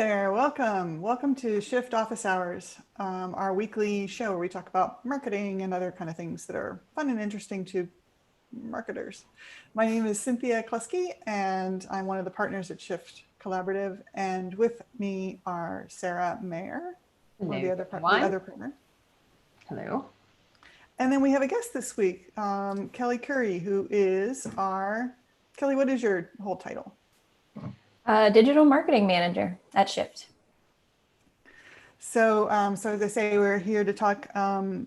there, welcome. Welcome to Shift Office Hours, our weekly show where we talk about marketing and other kind of things that are fun and interesting to marketers. My name is Cynthia Closkey, and I'm one of the partners at Shift Collaborative. And with me are Sarah Mayer, one of the other partner. Hello. And then we have a guest this week, Kelly Curry, who is Kelly, what is your whole title? Digital marketing manager at Shift. So as I say, we're here to talk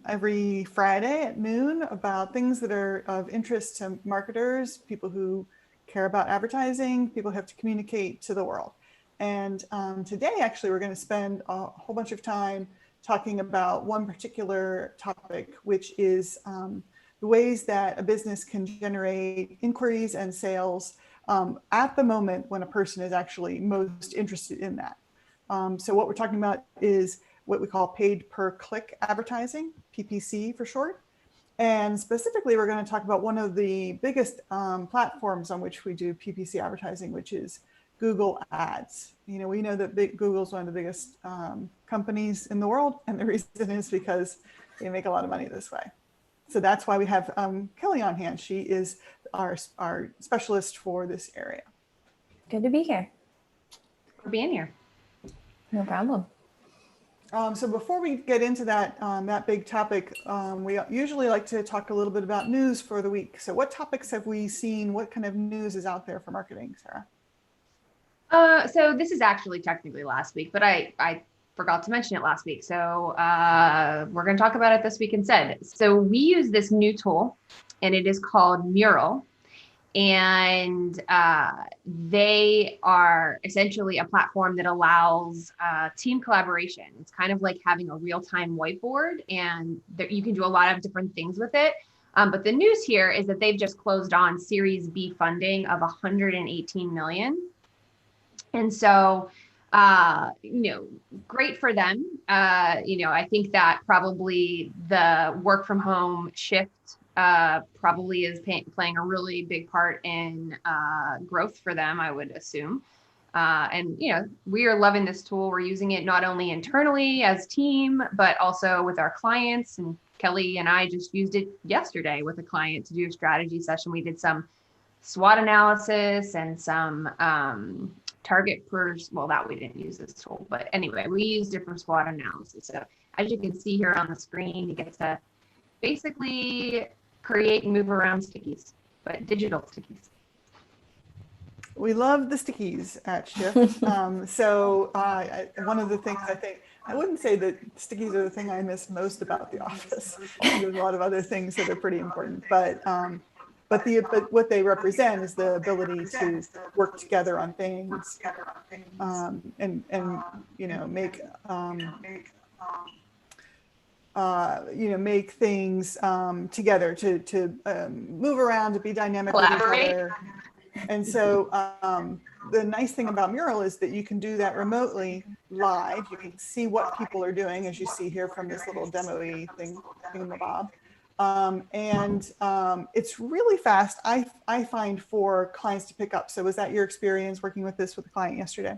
every Friday at noon about things that are of interest to marketers, people who care about advertising, people who have to communicate to the world. And today, actually, we're going to spend a whole bunch of time talking about one particular topic, which is the ways that a business can generate inquiries and sales at the moment when a person is actually most interested in that. So what we're talking about is what we call paid per click advertising, PPC for short. And specifically, we're going to talk about one of the biggest platforms on which we do PPC advertising, which is Google Ads. You know, we know that Google's one of the biggest companies in the world, and the reason is because they make a lot of money this way. So that's why we have Kelly on hand. She is our specialist for this area. Good to be here. For being here. No problem. So before we get into that big topic, we usually like to talk a little bit about news for the week. So what topics have we seen? What kind of news is out there for marketing, Sarah? So this is actually technically last week, but I forgot to mention it last week. So we're going to talk about it this week instead. So we use this new tool, and it is called Mural. And they are essentially a platform that allows team collaboration. It's kind of like having a real-time whiteboard, and you can do a lot of different things with it. But the news here is that they've just closed on Series B funding of 118 million. And so, great for them. I think that probably the work from home shift probably is playing a really big part in growth for them, I would assume. And we are loving this tool. We're using it not only internally as team, but also with our clients. And Kelly and I just used it yesterday with a client to do a strategy session. We did some SWOT analysis and some target that we didn't use this tool, but anyway, we used it for SWOT analysis. So as you can see here on the screen, you get to basically create and move around stickies, but digital stickies. We love the stickies at Shift. So one of the things I wouldn't say that stickies are the thing I miss most about the office. There's a lot of other things that are pretty important, but what they represent is the ability to work together on things and make things together to move around, to be dynamic with each other. And so the nice thing about Mural is that you can do that remotely live. You can see what people are doing, as you see here from this little demo-y thingamabob. It's really fast, I find, for clients to pick up. So was that your experience working with this with a client yesterday?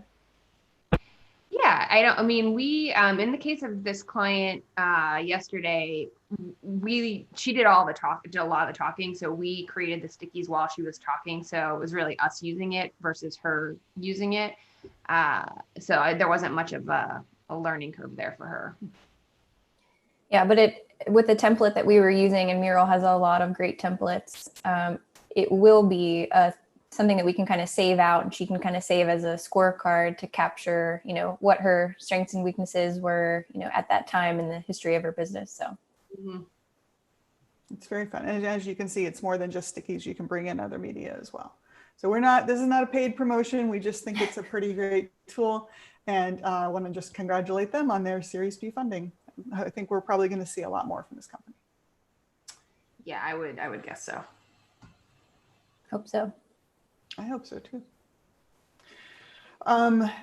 Yeah, we, in the case of this client yesterday, she did a lot of the talking. So we created the stickies while she was talking. So it was really us using it versus her using it. So there wasn't much of a learning curve there for her. Yeah, but with the template that we were using, and Mural has a lot of great templates, it will be something that we can kind of save out, and she can kind of save as a scorecard to capture, what her strengths and weaknesses were, at that time in the history of her business. So It's very fun. And as you can see, it's more than just stickies. You can bring in other media as well. So this is not a paid promotion. We just think it's a pretty great tool, and I want to just congratulate them on their Series B funding. I think we're probably going to see a lot more from this company. Yeah, I would guess so. Hope so. I hope so too.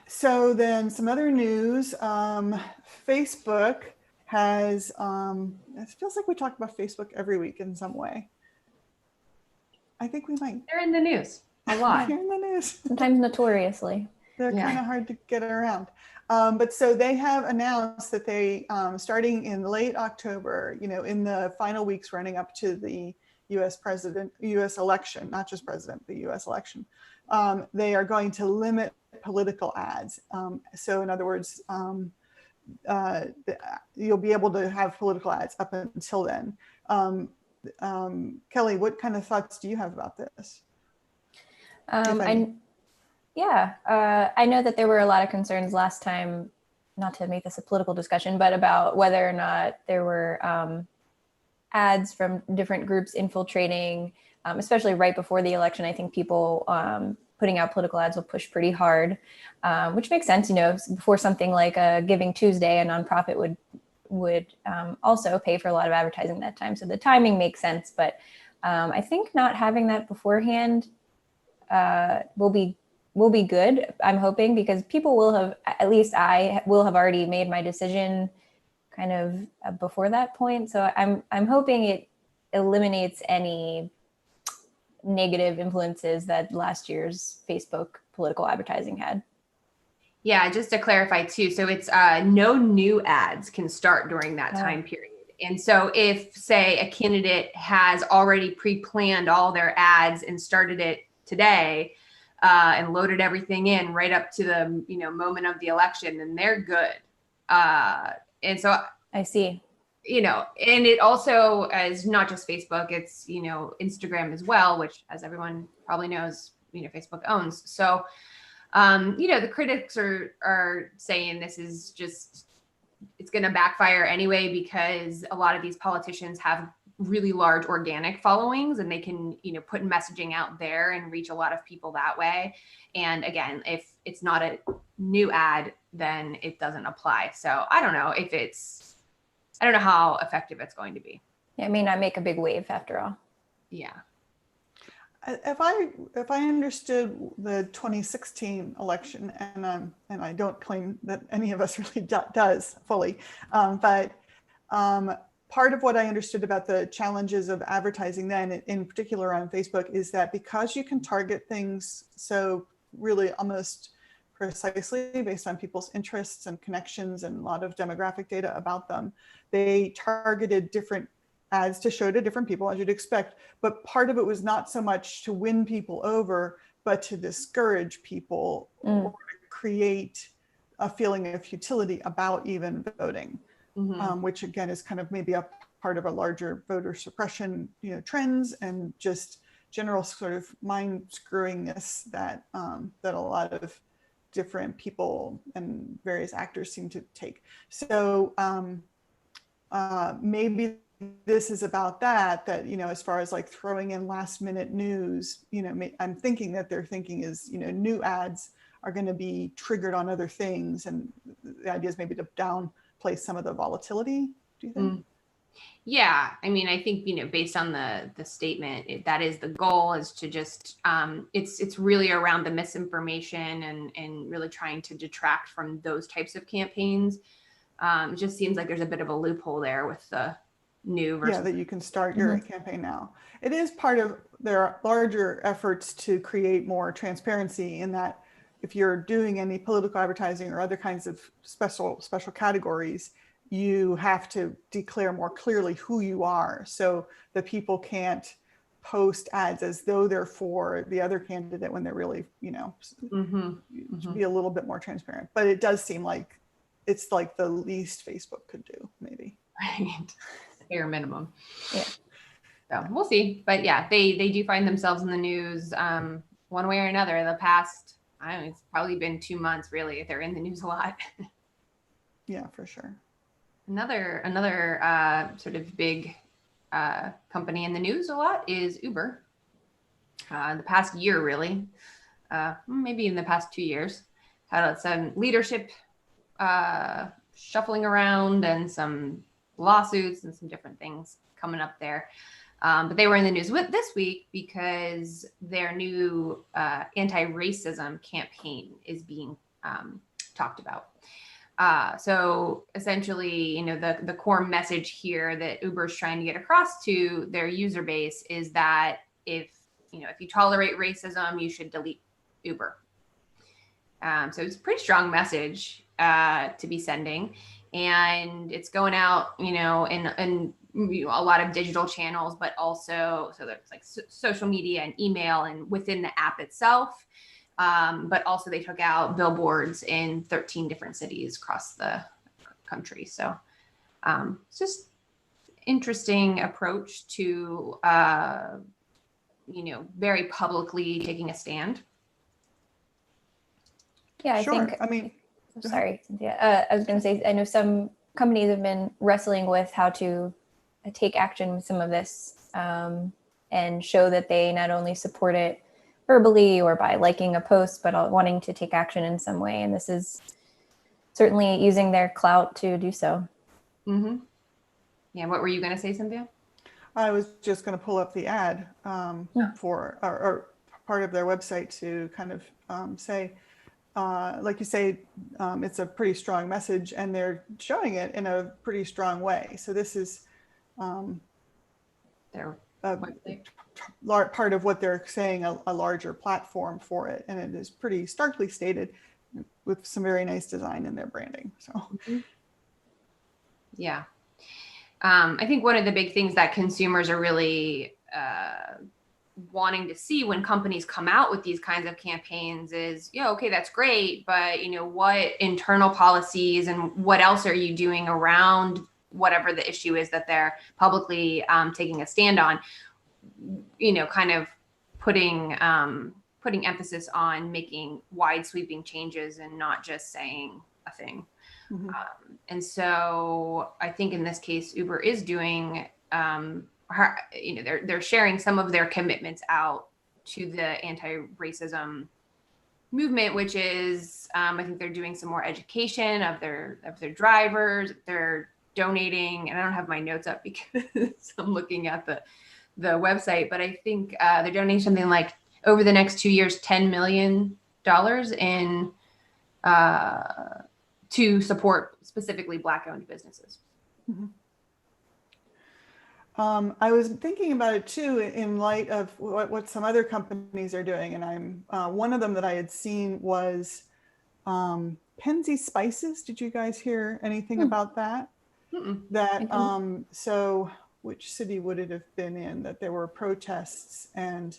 So then some other news. Facebook has, it feels like we talk about Facebook every week in some way. I think we might. They're in the news a lot. They're in the news. Sometimes notoriously. They're kind of hard to get around. But so they have announced that they, starting in late October, in the final weeks running up to the US election, not just president, the US election, they are going to limit political ads. So in other words, you'll be able to have political ads up until then. Kelly, what kind of thoughts do you have about this? I know that there were a lot of concerns last time, not to make this a political discussion, but about whether or not there were ads from different groups infiltrating, especially right before the election. I think people putting out political ads will push pretty hard, which makes sense. Before something like a Giving Tuesday, a nonprofit would also pay for a lot of advertising that time. So the timing makes sense, but I think not having that beforehand will be good. I'm hoping, because people will have, at least I will have already made my decision kind of before that point. So I'm hoping it eliminates any negative influences that last year's Facebook political advertising had. Yeah, just to clarify too, so it's no new ads can start during that time period. And so if, say, a candidate has already pre-planned all their ads and started it today and loaded everything in right up to the moment of the election, then they're good. And so I see. And it also is not just Facebook, it's, Instagram as well, which, as everyone probably knows, Facebook owns. So, the critics are saying this is just, it's going to backfire anyway, because a lot of these politicians have really large organic followings, and they can, put messaging out there and reach a lot of people that way. And again, if it's not a new ad, then it doesn't apply. So I don't know how effective it's going to be. Yeah, it may not make a big wave after all. Yeah. If I understood the 2016 election, and I don't claim that any of us really does fully, but part of what I understood about the challenges of advertising then, in particular on Facebook, is that because you can target things so really almost precisely based on people's interests and connections and a lot of demographic data about them, they targeted different ads to show to different people, as you'd expect. But part of it was not so much to win people over, but to discourage people or to create a feeling of futility about even voting, which again is kind of maybe a part of a larger voter suppression, trends and just general sort of mind screwingness that that a lot of different people and various actors seem to take. So maybe this is about that, as far as like throwing in last minute news, I'm thinking that their thinking is, new ads are going to be triggered on other things. And the idea is maybe to downplay some of the volatility. Do you think? Yeah. I mean, I think, based on the statement, that is the goal, is to just, it's really around the misinformation and really trying to detract from those types of campaigns. It just seems like there's a bit of a loophole there with the new versus. Yeah, that you can start your campaign now. It is part of their larger efforts to create more transparency, in that if you're doing any political advertising or other kinds of special categories, you have to declare more clearly who you are, so that people can't post ads as though they're for the other candidate when they're really, be a little bit more transparent. But it does seem like it's like the least Facebook could do, maybe. Right. Bare minimum. Yeah. So we'll see. But yeah, they do find themselves in the news one way or another. The past, I don't know, it's probably been 2 months really. They're in the news a lot. Yeah, for sure. Another sort of big company in the news a lot is Uber. The past year, really, maybe in the past 2 years, had some leadership shuffling around and some lawsuits and some different things coming up there. But they were in the news this week because their new anti-racism campaign is being talked about. So essentially, the core message here that Uber is trying to get across to their user base is that if you tolerate racism, you should delete Uber. So it's a pretty strong message to be sending, and it's going out, in a lot of digital channels, but also so there's like social media and email and within the app itself. But also they took out billboards in 13 different cities across the country. So it's just interesting approach to, very publicly taking a stand. Yeah, I Sure. think, I mean, sorry, Cynthia. I was going to say, I know some companies have been wrestling with how to take action with some of this and show that they not only support it verbally or by liking a post, but wanting to take action in some way. And this is certainly using their clout to do so. Mm-hmm. Yeah. What were you going to say, Cynthia? I was just going to pull up the ad for or part of their website to kind of say, like you say, it's a pretty strong message, and they're showing it in a pretty strong way. So this is Their part of what they're saying, a larger platform for it, and it is pretty starkly stated with some very nice design in their branding. So yeah. I think one of the big things that consumers are really wanting to see when companies come out with these kinds of campaigns is, okay, that's great, but what internal policies and what else are you doing around whatever the issue is that they're publicly taking a stand on, kind of putting emphasis on making wide sweeping changes and not just saying a thing. mm-hmm. And so I think in this case, Uber is doing, they're sharing some of their commitments out to the anti-racism movement, which is, I think they're doing some more education of their drivers. They're donating, and I don't have my notes up because I'm looking at the website, but I think they're donating something like over the next 2 years, $10 million in to support specifically Black-owned businesses. Mm-hmm. I was thinking about it too in light of what some other companies are doing, and I'm one of them that I had seen was Penzeys spices. Did you guys hear anything about that? Mm-mm. That so which city would it have been in that there were protests, and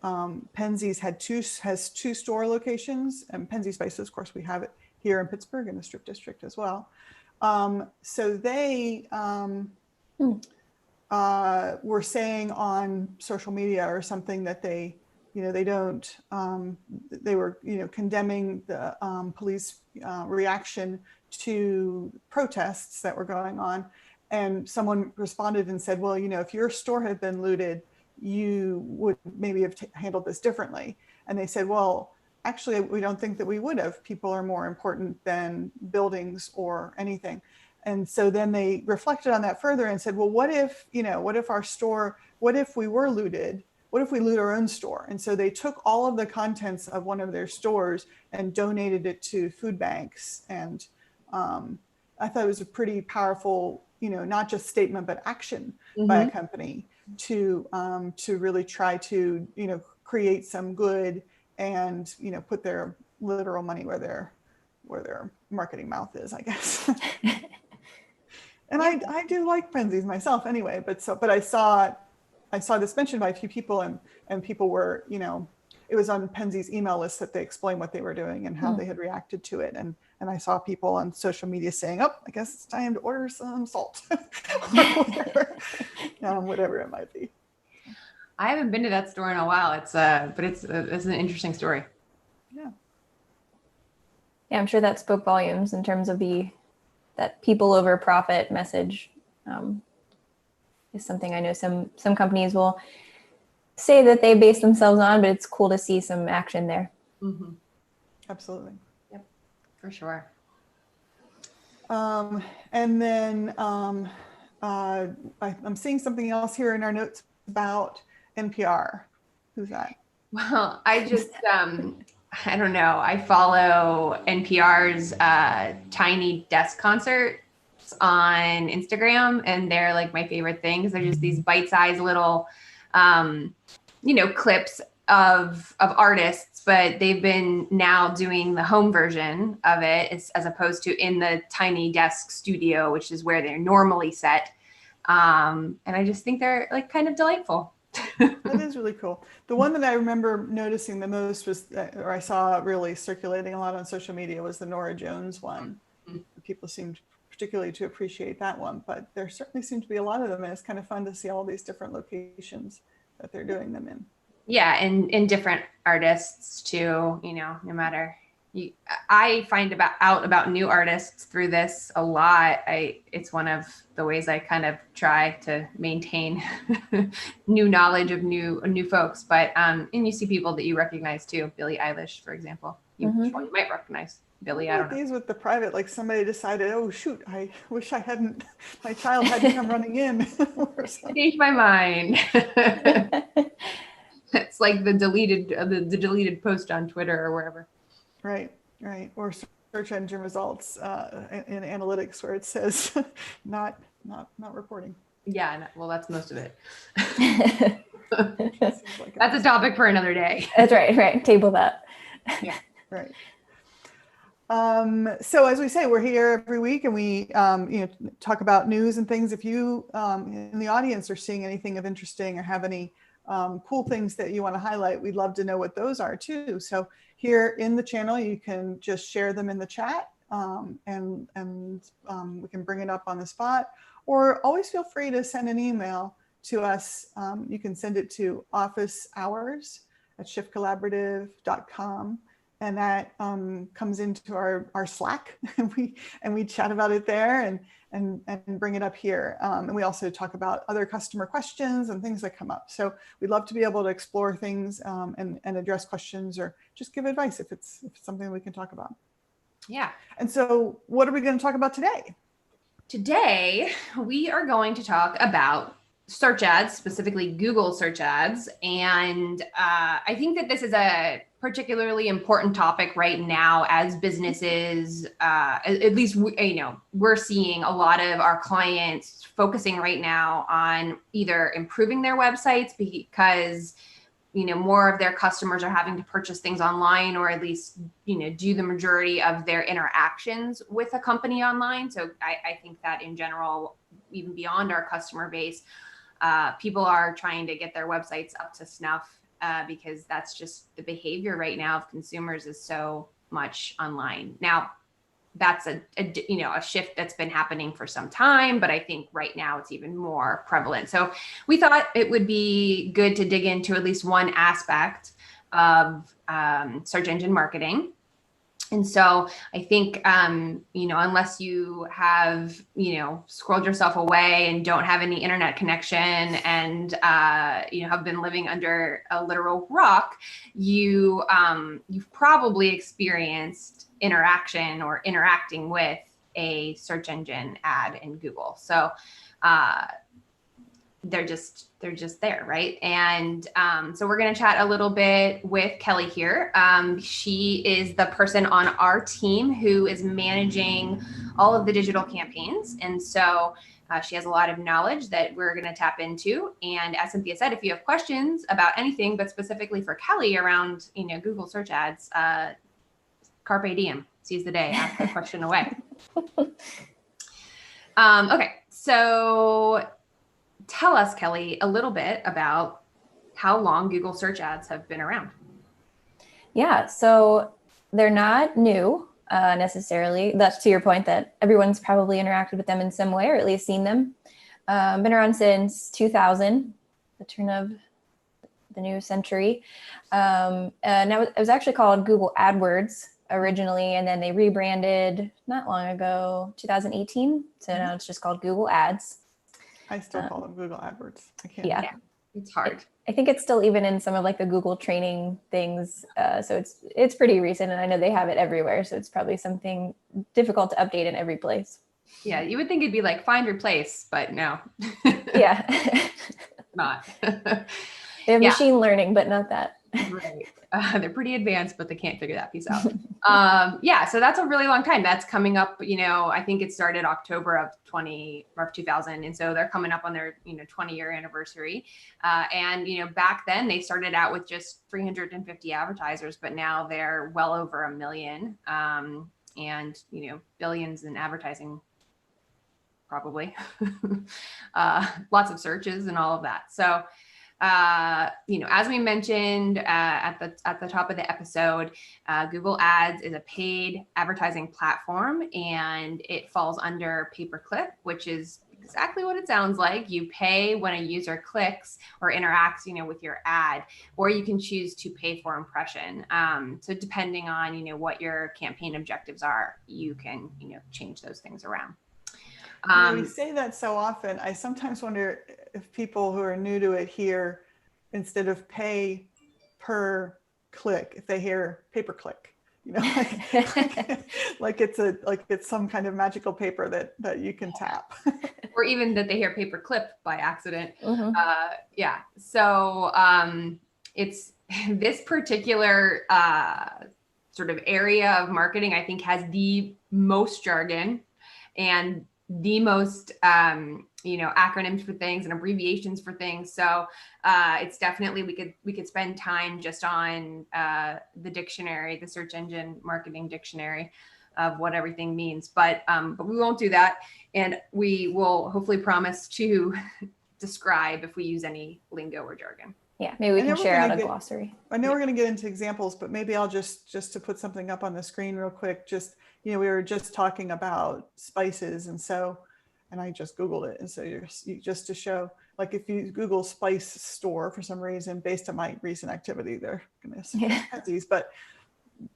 Penzeys has two store locations, and Penzeys spices, of course, we have it here in Pittsburgh in the Strip District as well. So they were saying on social media or something that they don't, they were, condemning the police reaction to protests that were going on. And someone responded and said, well, if your store had been looted, you would maybe have handled this differently. And they said, well, actually, we don't think that we would have. People are more important than buildings or anything. And so then they reflected on that further and said, well, what if our store, what if we were looted? What if we loot our own store? And so they took all of the contents of one of their stores and donated it to food banks. And I thought it was a pretty powerful, not just statement, but action by a company to really try to, create some good and, put their literal money where their marketing mouth is, I guess. And I do like Penzeys myself anyway, but I saw this mentioned by a few people, and people were, it was on Penzeys email list that they explained what they were doing and how they had reacted to it. And I saw people on social media saying, oh, I guess it's time to order some salt, whatever it might be. I haven't been to that store in a while. It's an interesting story. Yeah. Yeah, I'm sure that spoke volumes in terms of that people over profit message is something I know some companies will say that they base themselves on, but it's cool to see some action there. Mm-hmm. Absolutely. Yep, for sure. And then I'm seeing something else here in our notes about NPR. Who's that? Well, I just, I don't know. I follow NPR's Tiny Desk Concerts on Instagram, and they're like my favorite things. They're just these bite-sized little, clips of artists, but they've been now doing the home version of it as opposed to in the tiny desk studio, which is where they're normally set. And I just think they're like kind of delightful. That is really cool. The one that I remember noticing the most was, or I saw really circulating a lot on social media, was the Nora Jones one. People seemed particularly to appreciate that one, but there certainly seem to be a lot of them, and it's kind of fun to see all these different locations that they're doing them in. Yeah, and different artists too, you know, no matter. I find out about new artists through this a lot. It's one of the ways I kind of try to maintain new knowledge of new folks. But and you see people that you recognize too. Billie Eilish, for example. You might recognize Billie. I don't know. These with the private, like somebody decided, oh shoot, I wish my child hadn't come running in. Changed my mind. It's like the deleted post on Twitter or wherever. Right. Or search engine results in analytics where it says not reporting. Yeah, well, that's most of it. Like That's a topic for another day. That's right. Table that. Yeah. Right. So as we say, we're here every week, and we talk about news and things. If you in the audience are seeing anything of interesting or have any cool things that you want to highlight, we'd love to know what those are too. So here in the channel, you can just share them in the chat, and we can bring it up on the spot, or always feel free to send an email to us. You can send it to officehours@shiftcollaborative.com. And that comes into our Slack, and we chat about it there and bring it up here. And we also talk about other customer questions and things that come up. So we'd love to be able to explore things and address questions, or just give advice if it's something we can talk about. Yeah. And so what are we going to talk about today? Today, we are going to talk about search ads, specifically Google search ads. And I think that this is a particularly important topic right now as businesses, at least, we're seeing a lot of our clients focusing right now on either improving their websites because, more of their customers are having to purchase things online, or at least, do the majority of their interactions with a company online. So I think that in general, even beyond our customer base, people are trying to get their websites up to snuff because that's just the behavior right now of consumers is so much online. Now, that's a shift that's been happening for some time, but I think right now it's even more prevalent. So we thought it would be good to dig into at least one aspect of search engine marketing. And so I think, unless you have, scrolled yourself away and don't have any internet connection and, have been living under a literal rock, you've probably experienced interaction or interacting with a search engine ad in Google. So they're just there, right? And so we're going to chat a little bit with Kelly here. She is the person on our team who is managing all of the digital campaigns. And so she has a lot of knowledge that we're going to tap into. And as Cynthia said, if you have questions about anything, but specifically for Kelly around, Google search ads, carpe diem, seize the day, ask a question away. Okay, so tell us, Kelly, a little bit about how long Google search ads have been around. Yeah, so they're not new necessarily. That's to your point that everyone's probably interacted with them in some way, or at least seen them. Been around since 2000, the turn of the new century. Now it was actually called Google AdWords originally, and then they rebranded not long ago, 2018. So now it's just called Google Ads. I still call them Google AdWords. I can't. Yeah, it's hard. I think it's still even in some of like the Google training things. So it's pretty recent, and I know they have it everywhere. So it's probably something difficult to update in every place. Yeah, you would think it'd be like find replace, but no. Yeah. Not. They have Yeah. machine learning, but not that. Right. They're pretty advanced, but they can't figure that piece out. Yeah, so that's a really long time. That's coming up, I think it started October of 2000. And so they're coming up on their, 20-year anniversary. And, back then they started out with just 350 advertisers, but now they're well over 1 million, and, billions in advertising, probably. Lots of searches and all of that. So, as we mentioned at the top of the episode, Google Ads is a paid advertising platform, and it falls under pay-per-click, which is exactly what it sounds like. You pay when a user clicks or interacts, with your ad, or you can choose to pay for impression. So depending on, what your campaign objectives are, you can, change those things around. We say that so often. I sometimes wonder if people who are new to it hear, instead of pay per click, if they hear pay-per-click, like it's some kind of magical paper that you can tap. Or even that they hear pay-per-clip by accident. Mhm. Yeah. So it's this particular sort of area of marketing, I think, has the most jargon and the most, acronyms for things and abbreviations for things. So it's definitely, we could spend time just on the dictionary, the search engine marketing dictionary of what everything means, but we won't do that. And we will hopefully promise to describe if we use any lingo or jargon. Yeah, maybe we can share out a glossary. I know we're going to get into examples, but maybe I'll just to put something up on the screen real quick. Just, we were just talking about spices, and I just Googled it. And so just to show, like, if you Google spice store for some reason, based on my recent activity, they're going to suggest Penzeys.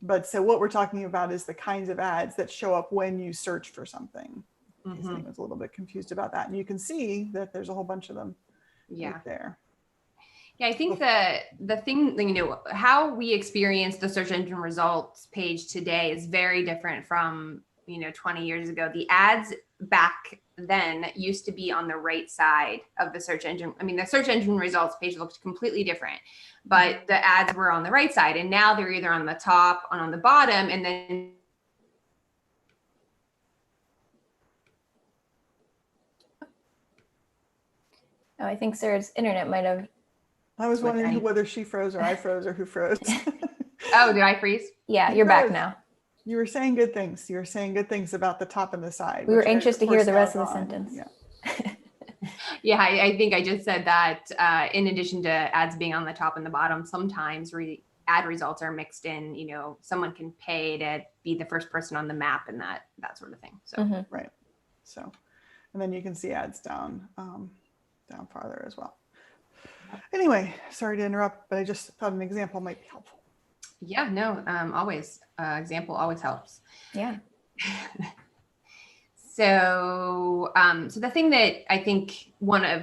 But so what we're talking about is the kinds of ads that show up when you search for something. I was a little bit confused about that. And you can see that there's a whole bunch of them right there. Yeah, I think the thing, how we experience the search engine results page today is very different from, 20 years ago. The ads back then used to be on the right side of the search engine. I mean, the search engine results page looked completely different, but the ads were on the right side, and now they're either on the top or on the bottom, and then I think Sarah's internet might have. I was wondering whether she froze or I froze or who froze. Oh, did I freeze? Yeah, you're back now. You were saying good things. You were saying good things about the top and the side. We were anxious to hear the rest of the sentence. Yeah. Yeah, I think I just said that in addition to ads being on the top and the bottom, sometimes ad results are mixed in. Someone can pay to be the first person on the map and that sort of thing. So Right. So, and then you can see ads down farther as well. Anyway, sorry to interrupt, but I just thought an example might be helpful. Yeah, no, always. Example always helps. Yeah. So the thing that I think one of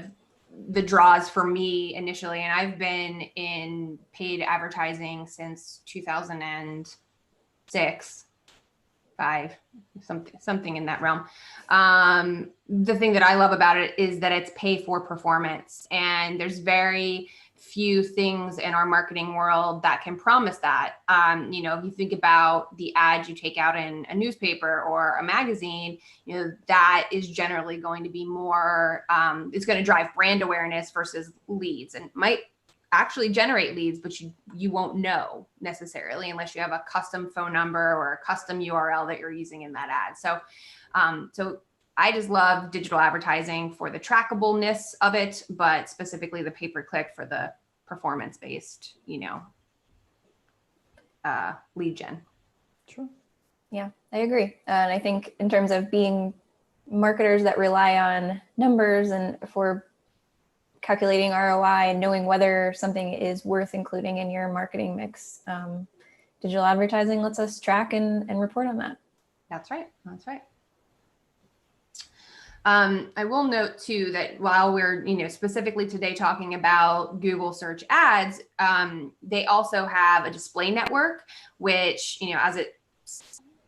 the draws for me initially, and I've been in paid advertising since 2006, 5, something in that realm. The thing that I love about it is that it's pay for performance, and there's very few things in our marketing world that can promise that. If you think about the ads you take out in a newspaper or a magazine, that is generally going to be more, it's going to drive brand awareness versus leads, and might actually generate leads, but you won't know necessarily unless you have a custom phone number or a custom URL that you're using in that ad. So I just love digital advertising for the trackableness of it, but specifically the pay-per-click for the performance-based, lead gen. Sure. Yeah, I agree. And I think in terms of being marketers that rely on numbers and for calculating ROI and knowing whether something is worth including in your marketing mix, digital advertising lets us track and report on that. That's right. That's right. I will note too that while we're, specifically today talking about Google search ads, they also have a display network, which, as it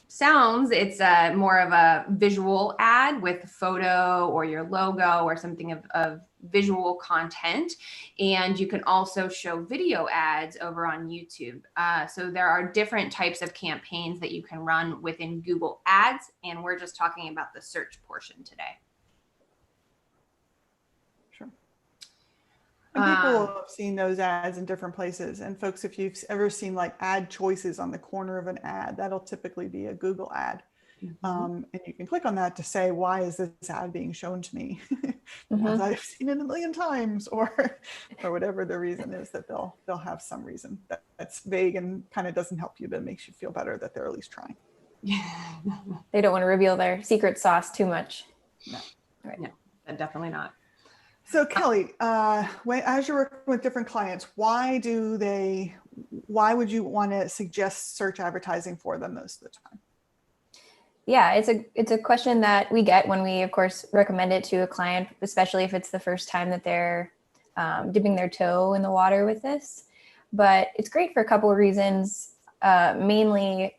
sounds, it's more of a visual ad with a photo or your logo or something of visual content, and you can also show video ads over on YouTube. So there are different types of campaigns that you can run within Google Ads, and we're just talking about the search portion today. Sure. And people have seen those ads in different places. And folks, if you've ever seen like ad choices on the corner of an ad, that'll typically be a Google ad. And you can click on that to say, why is this ad being shown to me? As I've seen it a million times, or whatever the reason is that they'll have some reason that's vague and kind of doesn't help you, but makes you feel better that they're at least trying. They don't want to reveal their secret sauce too much. No. Right. No, definitely not. So Kelly, as you're working with different clients, why would you want to suggest search advertising for them most of the time? Yeah, it's a question that we get when we, of course, recommend it to a client, especially if it's the first time that they're dipping their toe in the water with this. But it's great for a couple of reasons. Mainly,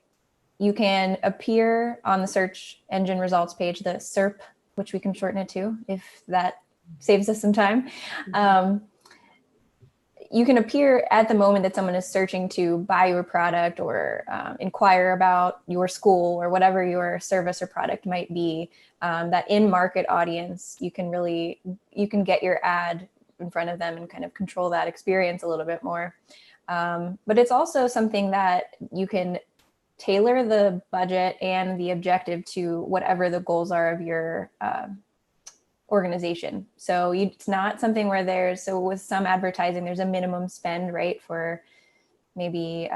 you can appear on the search engine results page, the SERP, which we can shorten it to if that saves us some time. You can appear at the moment that someone is searching to buy your product or inquire about your school or whatever your service or product might be. That in-market audience, you can get your ad in front of them and kind of control that experience a little bit more. But it's also something that you can tailor the budget and the objective to whatever the goals are of your organization. So it's not something where with some advertising, there's a minimum spend, right, for maybe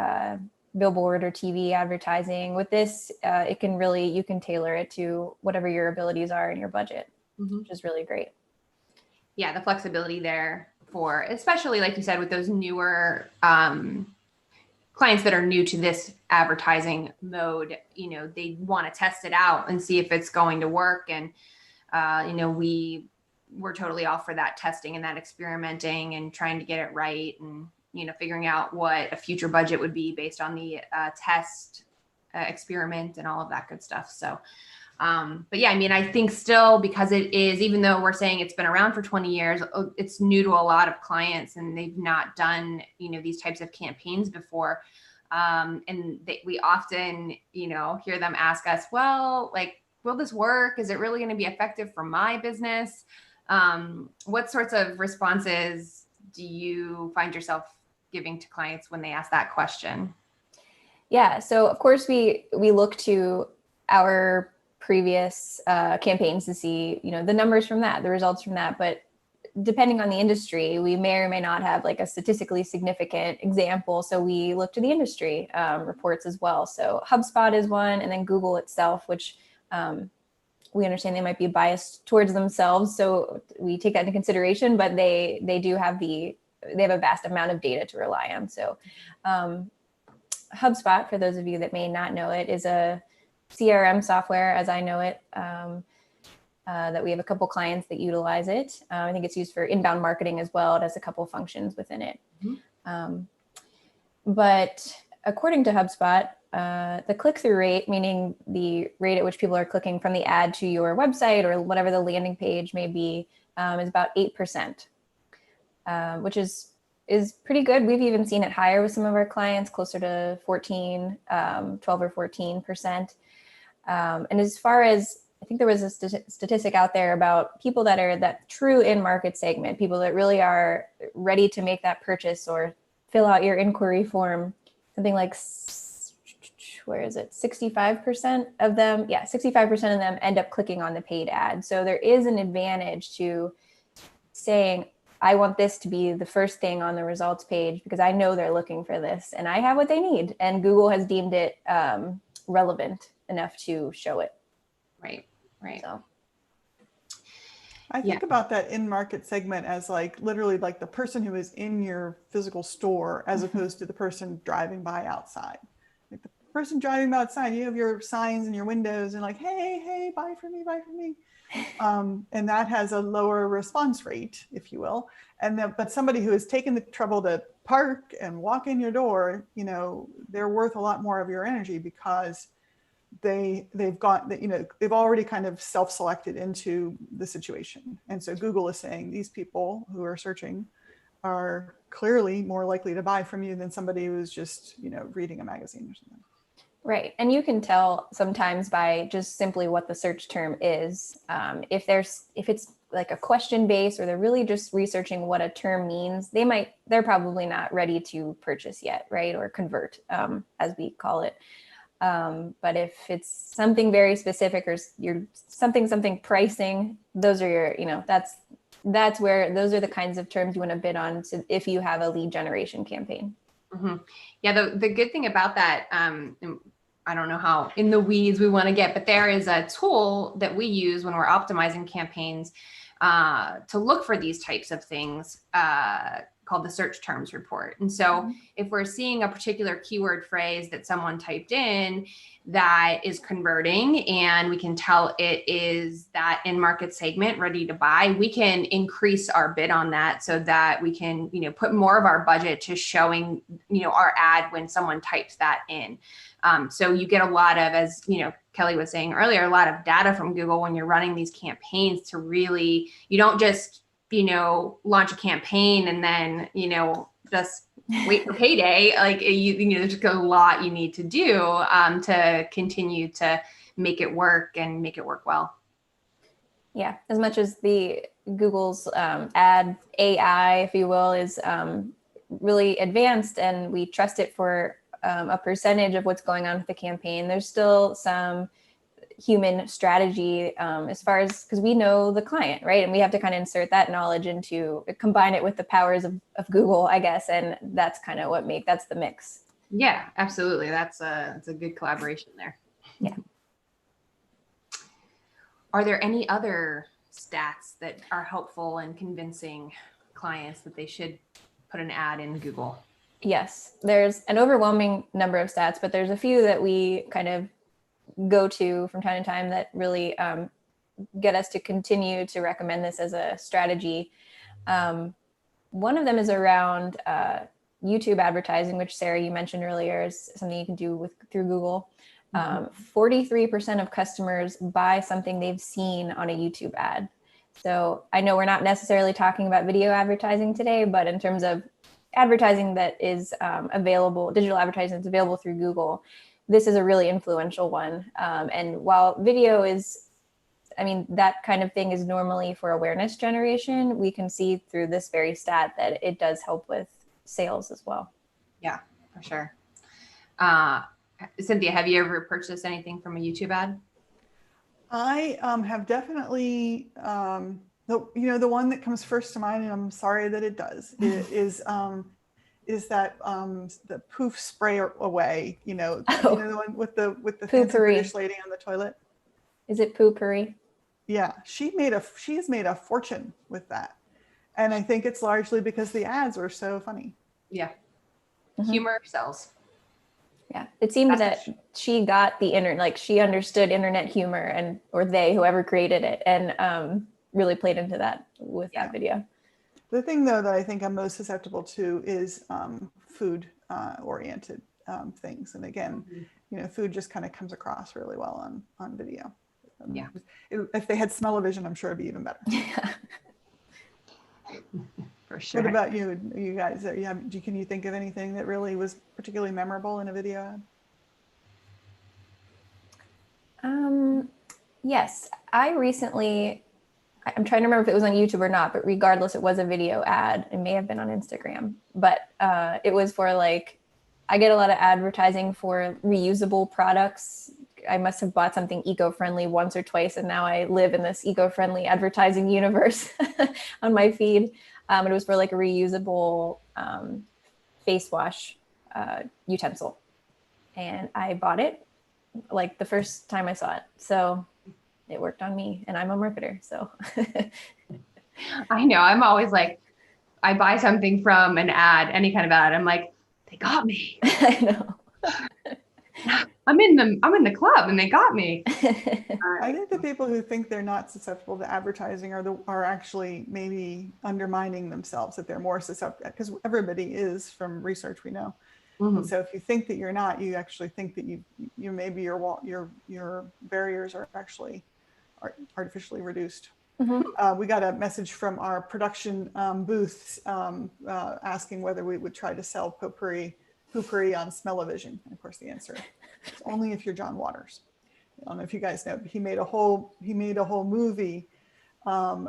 billboard or TV advertising. With this, you can tailor it to whatever your abilities are in your budget, which is really great. Yeah, the flexibility there for, especially like you said, with those newer clients that are new to this advertising mode, they want to test it out and see if it's going to work. And we're totally all for that testing and that experimenting and trying to get it right, and figuring out what a future budget would be based on the test experiment and all of that good stuff. So but yeah, I think still, because it is, even though we're saying it's been around for 20 years, it's new to a lot of clients and they've not done these types of campaigns before. And we often hear them ask us, well, like, will this work? Is it really going to be effective for my business? What sorts of responses do you find yourself giving to clients when they ask that question? Yeah, so of course we look to our previous campaigns to see, the numbers from that, the results from that. But depending on the industry, we may or may not have like a statistically significant example. So we look to the industry reports as well. So HubSpot is one, and then Google itself, which we understand they might be biased towards themselves, so we take that into consideration. But they have a vast amount of data to rely on. So HubSpot, for those of you that may not know it, is a CRM software, as I know it, that we have a couple clients that utilize it. I think it's used for inbound marketing as well. It has a couple functions within it. But according to HubSpot, the click-through rate, meaning the rate at which people are clicking from the ad to your website or whatever the landing page may be, is about 8%, which is pretty good. We've even seen it higher with some of our clients, closer to 12 or 14%. And as far as, I think there was a statistic out there about people that are that true in-market segment, people that really are ready to make that purchase or fill out your inquiry form, something like, where is it? 65% of them. Yeah, 65% of them end up clicking on the paid ad. So there is an advantage to saying, I want this to be the first thing on the results page because I know they're looking for this and I have what they need. And Google has deemed it relevant enough to show it. Right. So I think about that in-market segment as like literally like the person who is in your physical store as opposed to the person driving by outside. Like the person driving by outside, you have your signs in your windows and like, hey, buy from me. And that has a lower response rate, if you will. But somebody who has taken the trouble to park and walk in your door, they're worth a lot more of your energy because they've got that, they've already kind of self-selected into the situation. And so Google is saying these people who are searching are clearly more likely to buy from you than somebody who's just, reading a magazine or something. Right. And you can tell sometimes by just simply what the search term is. If it's like a question base, or they're really just researching what a term means, they're probably not ready to purchase yet, right? Or convert, as we call it. But if it's something very specific, or you're something pricing, those are your, that's where, those are the kinds of terms you want to bid on if you have a lead generation campaign. Mm-hmm. Yeah, the good thing about that, I don't know how in the weeds we want to get, but there is a tool that we use when we're optimizing campaigns to look for these types of things called the search terms report. And so if we're seeing a particular keyword phrase that someone typed in that is converting, and we can tell it is that in-market segment ready to buy, we can increase our bid on that so that we can, put more of our budget to showing, our ad when someone types that in. So you get a lot of, as Kelly was saying earlier, a lot of data from Google when you're running these campaigns to really, you don't just, launch a campaign and then, just wait for payday. Like there's just a lot you need to do to continue to make it work and make it work well. Yeah, as much as the Google's ad AI, if you will, is really advanced, and we trust it for a percentage of what's going on with the campaign, there's still some human strategy as far as, because we know the client, right? And we have to kind of insert that knowledge into, combine it with the powers of Google, I guess. And that's kind of that's the mix. Yeah, absolutely. That's a good collaboration there. Yeah. Are there any other stats that are helpful in convincing clients that they should put an ad in Google? Yes, there's an overwhelming number of stats, but there's a few that we kind of go to from time to time that really get us to continue to recommend this as a strategy. One of them is around YouTube advertising, which Sarah, you mentioned earlier, is something you can do through Google. 43% of customers buy something they've seen on a YouTube ad. So I know we're not necessarily talking about video advertising today, but in terms of advertising that is available, digital advertising that's available through Google, this is a really influential one. And while video is, that kind of thing is normally for awareness generation, we can see through this very stat that it does help with sales as well. Yeah, for sure. Cynthia, have you ever purchased anything from a YouTube ad? I have definitely, the one that comes first to mind, and I'm sorry that it does, is that the poof spray away, the one with the fancy British lady on the toilet. Is it Poopery? Yeah, she has made a fortune with that, and I think it's largely because the ads were so funny. Yeah, humor sells. Yeah, it seemed that she got the internet, like she understood internet humor, or whoever created it, and really played into that with that video. The thing, though, that I think I'm most susceptible to is food oriented things. And again, food just kind of comes across really well on video. Yeah. If they had smell-o-vision, I'm sure it'd be even better. Yeah. For sure. What about you? You guys, can you think of anything that really was particularly memorable in a video ad? Yes, I'm trying to remember if it was on YouTube or not, but regardless, it was a video ad. It may have been on Instagram, but it was for I get a lot of advertising for reusable products. I must have bought something eco-friendly once or twice, and now I live in this eco-friendly advertising universe on my feed. It was for a reusable face wash utensil, and I bought it the first time I saw it. So it worked on me, and I'm a marketer, so. I know, I'm always I buy something from an ad, any kind of ad, I'm like, they got me. I know. I'm in the club and they got me. I think the people who think they're not susceptible to advertising are actually maybe undermining themselves, that they're more susceptible, because everybody is, from research we know. Mhm. So if you think that you're not, you actually think that you maybe your barriers are actually artificially reduced. We got a message from our production booth asking whether we would try to sell potpourri on Smell-O-Vision. And of course, the answer is only if you're John Waters. I don't know if you guys know, but he made a whole movie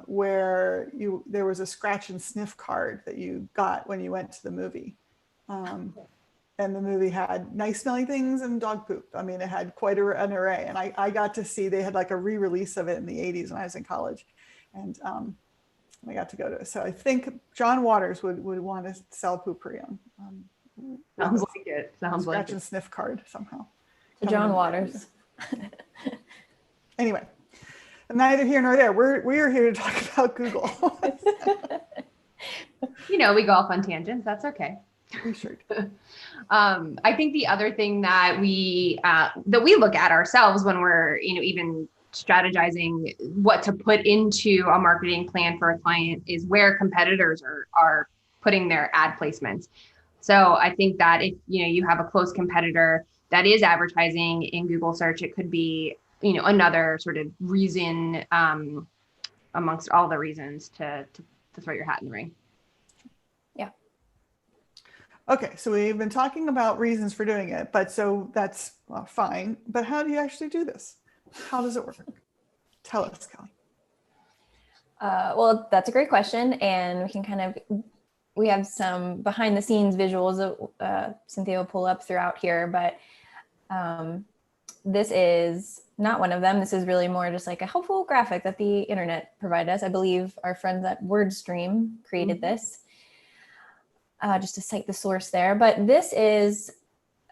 where there was a scratch and sniff card that you got when you went to the movie. And the movie had nice smelling things and dog poop. I mean, it had quite an array. And I got to see, they had like a re-release of it in the 80s when I was in college. And I got to go to it. So I think John Waters would want to sell potpourri on Sounds like it. Sounds like scratch and sniff card somehow. John Waters. Anyway, neither here nor there. We are here to talk about Google. You know, we go off on tangents. That's okay. We sure do. I think the other thing that we look at ourselves when we're, you know, even strategizing what to put into a marketing plan for a client is where competitors are putting their ad placements. So I think that if, you know, you have a close competitor that is advertising in Google search, it could be, you know, another sort of reason amongst all the reasons to throw your hat in the ring. Okay, so we've been talking about reasons for doing it, but so that's fine. But how do you actually do this? How does it work? Tell us, Kelly. Well, that's a great question. And we have some behind the scenes visuals that Cynthia will pull up throughout here, but this is not one of them. This is really more just like a helpful graphic that the internet provided us. I believe our friends at WordStream created this. Just to cite the source there, but this is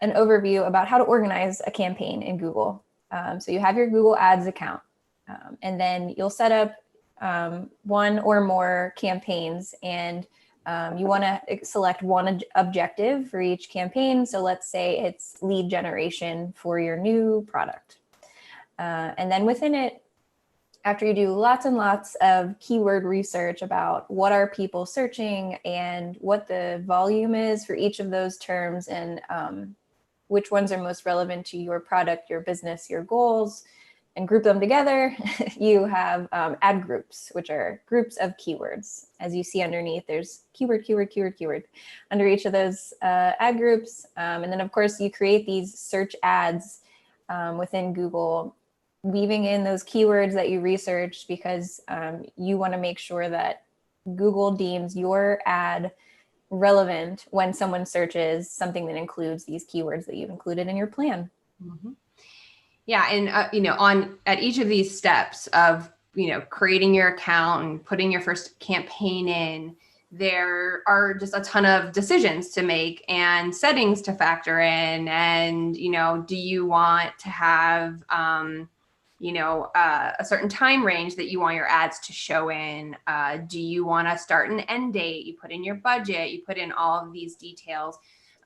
an overview about how to organize a campaign in Google. So you have your Google Ads account, and then you'll set up one or more campaigns, and you want to select one objective for each campaign. So let's say it's lead generation for your new product. And then within it, after you do lots and lots of keyword research about what are people searching and what the volume is for each of those terms and which ones are most relevant to your product, your business, your goals, and group them together, you have ad groups, which are groups of keywords. As you see underneath, there's keyword, keyword, keyword, keyword under each of those ad groups. And then of course you create these search ads within Google, weaving in those keywords that you researched because you want to make sure that Google deems your ad relevant when someone searches something that includes these keywords that you've included in your plan. Mm-hmm. Yeah, and you know, at each of these steps of, you know, creating your account and putting your first campaign in, there are just a ton of decisions to make and settings to factor in. And, you know, do you want to have you know, a certain time range that you want your ads to show in? Do you want to start and end date? You put in your budget, you put in all of these details.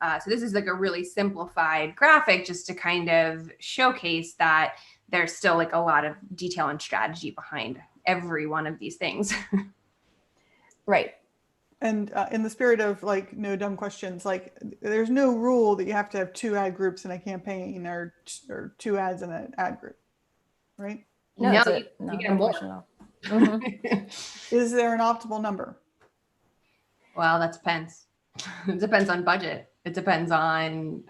So this is like a really simplified graphic just to kind of showcase that there's still like a lot of detail and strategy behind every one of these things. Right. And in the spirit of like no dumb questions, like there's no rule that you have to have 2 ad groups in a campaign or 2 ads in an ad group, right? No, No, you get more. Is there an optimal number? Well, that depends. It depends on budget. It depends on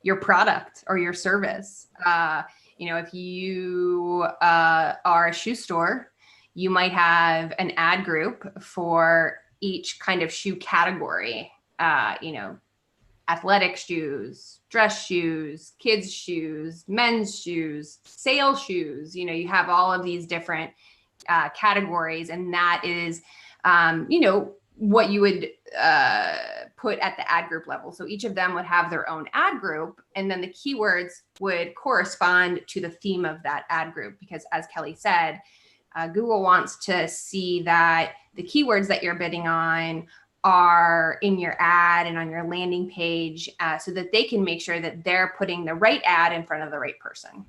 your product or your service. You know, if you are a shoe store, you might have an ad group for each kind of shoe category. You know, athletic shoes, dress shoes, kids shoes, men's shoes, sale shoes. You know, you have all of these different categories, and that is, you know, what you would put at the ad group level. So each of them would have their own ad group, and then the keywords would correspond to the theme of that ad group. Because as Kelly said, Google wants to see that the keywords that you're bidding on are in your ad and on your landing page, so that they can make sure that they're putting the right ad in front of the right person.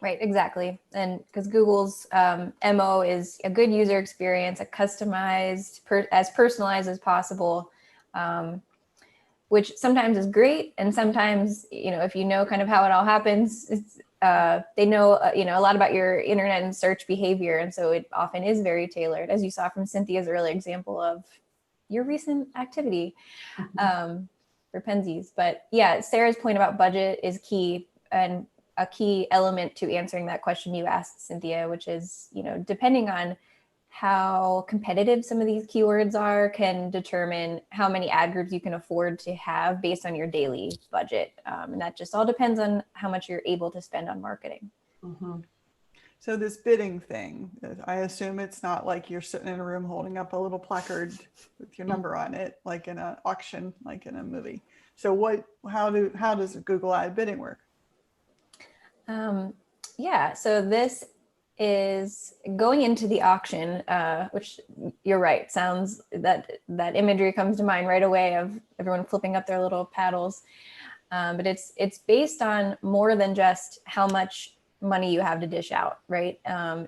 Right, exactly. And because Google's MO is a good user experience, a customized, as personalized as possible. which sometimes is great. And sometimes, if you know kind of how it all happens, they know, a lot about your internet and search behavior. And so it often is very tailored, as you saw from Cynthia's early example of your recent activity for Penzeys. But yeah, Sarah's point about budget is key, and a key element to answering that question you asked, Cynthia, which is, depending on how competitive some of these keywords are, can determine how many ad groups you can afford to have based on your daily budget. And that just all depends on how much you're able to spend on marketing. Mm-hmm. So this bidding thing, I assume it's not like you're sitting in a room holding up a little placard with your number on it, like in an auction, like in a movie. So how does Google ad bidding work? Yeah, so this is going into the auction, which you're right, sounds that imagery comes to mind right away of everyone flipping up their little paddles. But it's based on more than just how much money you have to dish out, right?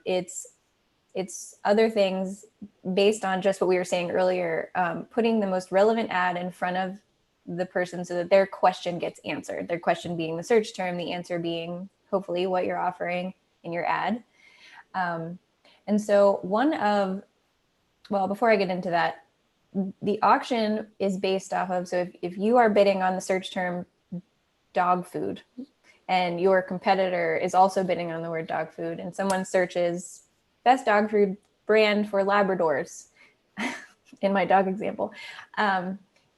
It's other things based on just what we were saying earlier, putting the most relevant ad in front of the person so that their question gets answered. Their question being the search term, the answer being hopefully what you're offering in your ad. And so before I get into that, the auction is based off of, so if you are bidding on the search term dog food and your competitor is also bidding on the word dog food, and someone searches best dog food brand for Labradors in my dog example,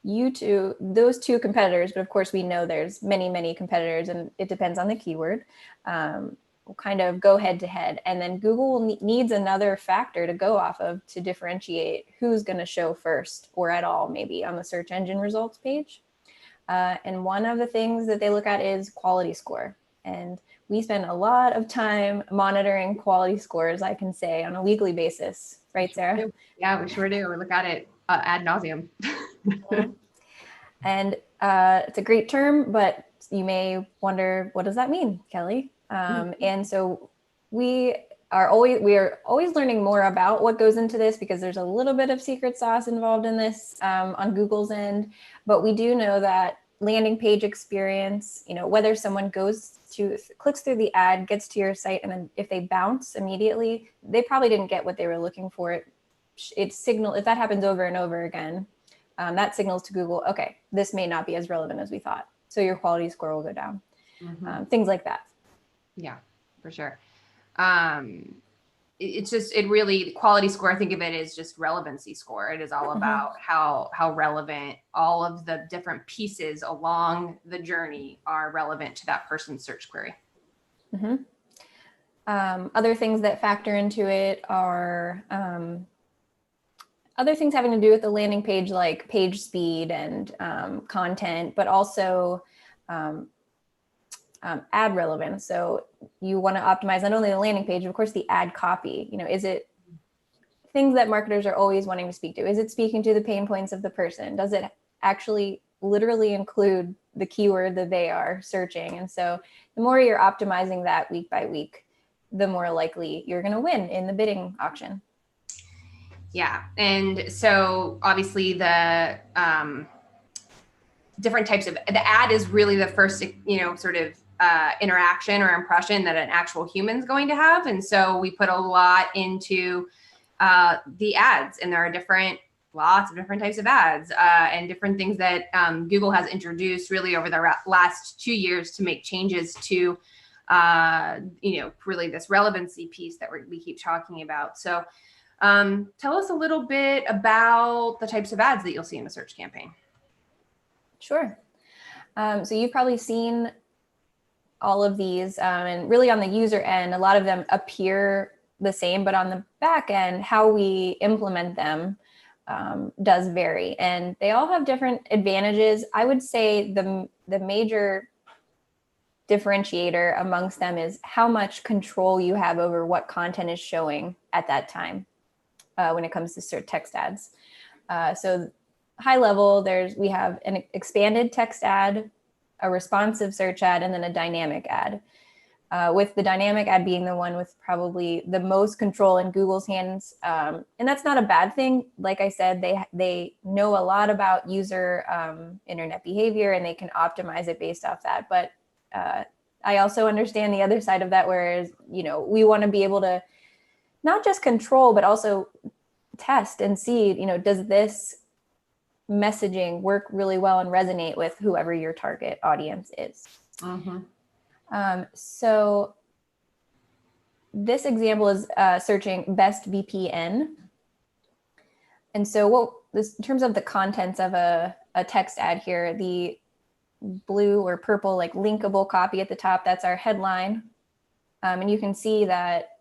those two competitors, but of course we know there's many competitors and it depends on the keyword, will kind of go head to head. And then Google needs another factor to go off of to differentiate who's going to show first or at all, maybe on the search engine results page. And one of the things that they look at is quality score. And we spend a lot of time monitoring quality scores, I can say, on a weekly basis. Right, Sarah? Yeah, we sure do. We look at it ad nauseum. And it's a great term, but you may wonder, what does that mean, Kelly? And so we are always learning more about what goes into this, because there's a little bit of secret sauce involved in this on Google's end. But we do know that landing page experience, whether someone clicks through the ad, gets to your site, and then if they bounce immediately, they probably didn't get what they were looking for. It signal, if that happens over and over again, that signals to Google, okay, this may not be as relevant as we thought. So your quality score will go down. Things like that. Yeah, for sure. It really, the quality score, I think of it as just relevancy score. It is all about how relevant all of the different pieces along the journey are relevant to that person's search query. Other things that factor into it are other things having to do with the landing page, like page speed and content, but also ad relevance. So you want to optimize not only the landing page, but of course the ad copy. Is it things that marketers are always wanting to speak to? Is it speaking to the pain points of the person? Does it actually literally include the keyword that they are searching? And so the more you're optimizing that week by week, the more likely you're going to win in the bidding auction. Yeah. And so obviously the different types of, the ad is really the first, sort of interaction or impression that an actual human's going to have. And so we put a lot into the ads, and there are lots of different types of ads and different things that Google has introduced really over the last 2 years to make changes to, really this relevancy piece that we keep talking about. So tell us a little bit about the types of ads that you'll see in a search campaign. Sure. So you've probably seen all of these, and really on the user end, a lot of them appear the same, but on the back end, how we implement them does vary, and they all have different advantages. I would say the major differentiator amongst them is how much control you have over what content is showing at that time when it comes to text ads. So high level, we have an expanded text ad, a responsive search ad, and then a dynamic ad. with the dynamic ad being the one with probably the most control in Google's hands. And that's not a bad thing. Like I said, they know a lot about user internet behavior, and they can optimize it based off that. But I also understand the other side of that, whereas, we want to be able to not just control, but also test and see, does this messaging work really well and resonate with whoever your target audience is. So this example is searching best VPN. And so in terms of the contents of a text ad here, the blue or purple, like linkable copy at the top, that's our headline. And you can see that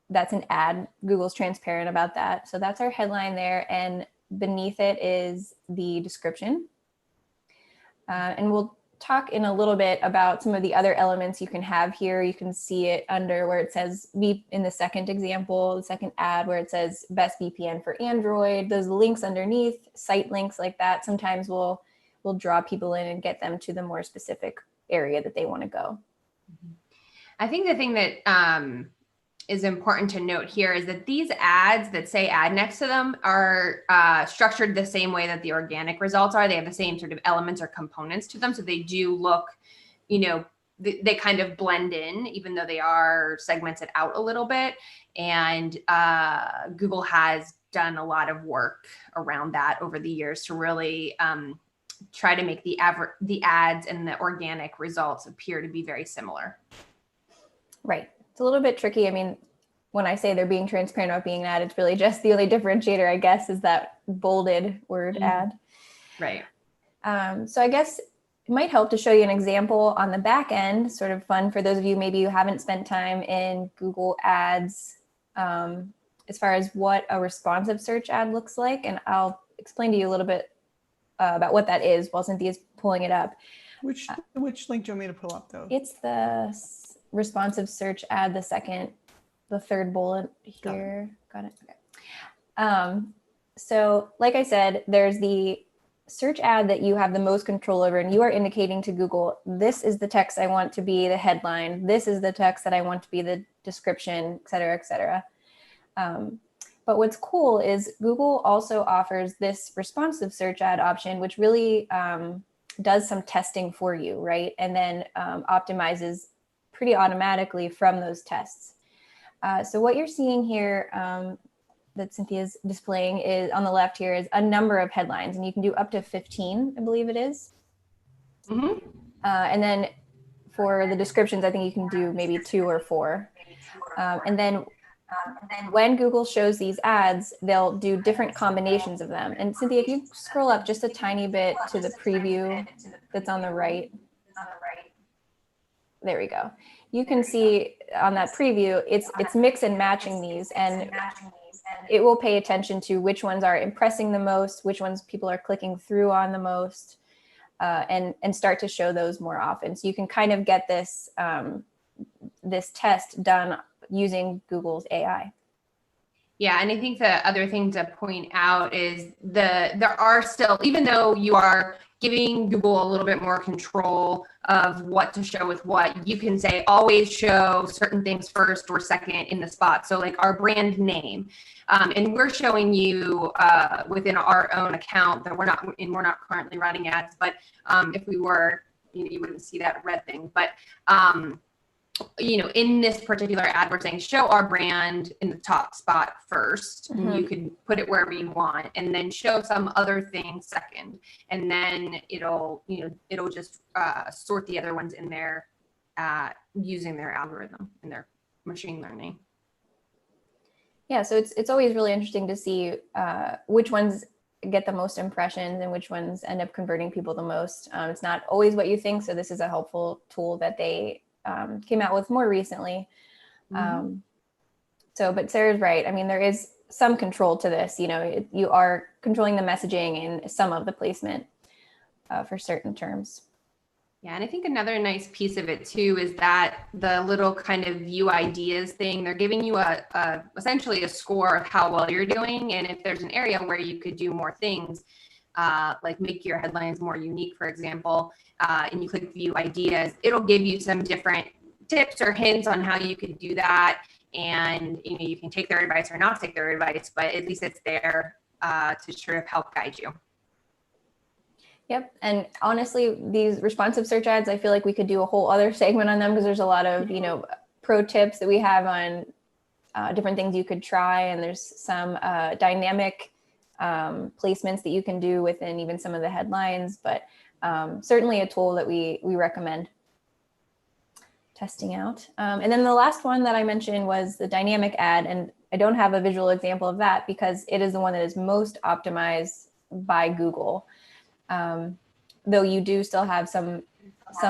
that's an ad. Google's transparent about that. So that's our headline there. And beneath it is the description. And we'll talk in a little bit about some of the other elements you can have here. You can see it under where it says in the second example, the second ad, where it says best VPN for Android. Those links underneath, site links like that, sometimes will draw people in and get them to the more specific area that they want to go. I think the thing that is important to note here is that these ads that say ad next to them are structured the same way that the organic results are. They have the same sort of elements or components to them. So they do look, they kind of blend in, even though they are segmented out a little bit. And Google has done a lot of work around that over the years to really try to make the ads and the organic results appear to be very similar. Right. It's a little bit tricky. I mean, when I say they're being transparent about being an ad, it's really just the only differentiator, I guess, is that bolded word ad. Right. So I guess it might help to show you an example on the back end, sort of fun for those of you maybe who haven't spent time in Google Ads, as far as what a responsive search ad looks like. And I'll explain to you a little bit about what that is while Cynthia's pulling it up. Which link do you want me to pull up, though? It's the responsive search ad, the third bullet here. Got it. Okay. So like I said, there's the search ad that you have the most control over, and you are indicating to Google, this is the text I want to be the headline. This is the text that I want to be the description, et cetera, et cetera. But what's cool is Google also offers this responsive search ad option, which really does some testing for you, right? And then optimizes pretty automatically from those tests. So what you're seeing here that Cynthia's displaying is on the left here is a number of headlines, and you can do up to 15, I believe it is. And then for the descriptions, I think you can do maybe 2 or 4. And then when Google shows these ads, they'll do different combinations of them. And Cynthia, if you scroll up just a tiny bit to the preview that's on the right. There we go. You can see on that preview, it's mix and matching these, and it will pay attention to which ones are impressing the most, which ones people are clicking through on the most, and start to show those more often. So you can kind of get this this test done using Google's AI. Yeah, and I think the other thing to point out is there are still, even though you are giving Google a little bit more control of what to show with what, you can say always show certain things first or second in the spot. So like our brand name, and we're showing you within our own account that we're not currently running ads, but if we were, you wouldn't see that red thing. But in this particular ad, we're saying show our brand in the top spot first. Mm-hmm. And you can put it wherever you want, and then show some other thing second, and then it'll just sort the other ones in there using their algorithm and their machine learning. Yeah, so it's always really interesting to see which ones get the most impressions and which ones end up converting people the most. It's not always what you think, so this is a helpful tool that they came out with more recently. Mm-hmm. But Sarah's right. I mean, there is some control to this. You are controlling the messaging and some of the placement for certain terms. Yeah, and I think another nice piece of it too is that the little kind of view ideas thing, they're giving you essentially a score of how well you're doing, and if there's an area where you could do more things, like make your headlines more unique, for example, and you click view ideas, it'll give you some different tips or hints on how you could do that. And, you can take their advice or not take their advice, but at least it's there to sort of help guide you. Yep. And honestly, these responsive search ads, I feel like we could do a whole other segment on them because there's a lot of, pro tips that we have on different things you could try. And there's some dynamic placements that you can do within even some of the headlines, but certainly a tool that we recommend testing out. And then the last one that I mentioned was the dynamic ad. And I don't have a visual example of that because it is the one that is most optimized by Google. Though you do still have some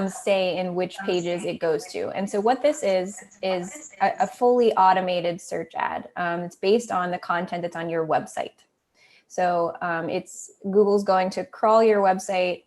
say in which pages it goes to. And so what this is a fully automated search ad. It's based on the content that's on your website. So Google's going to crawl your website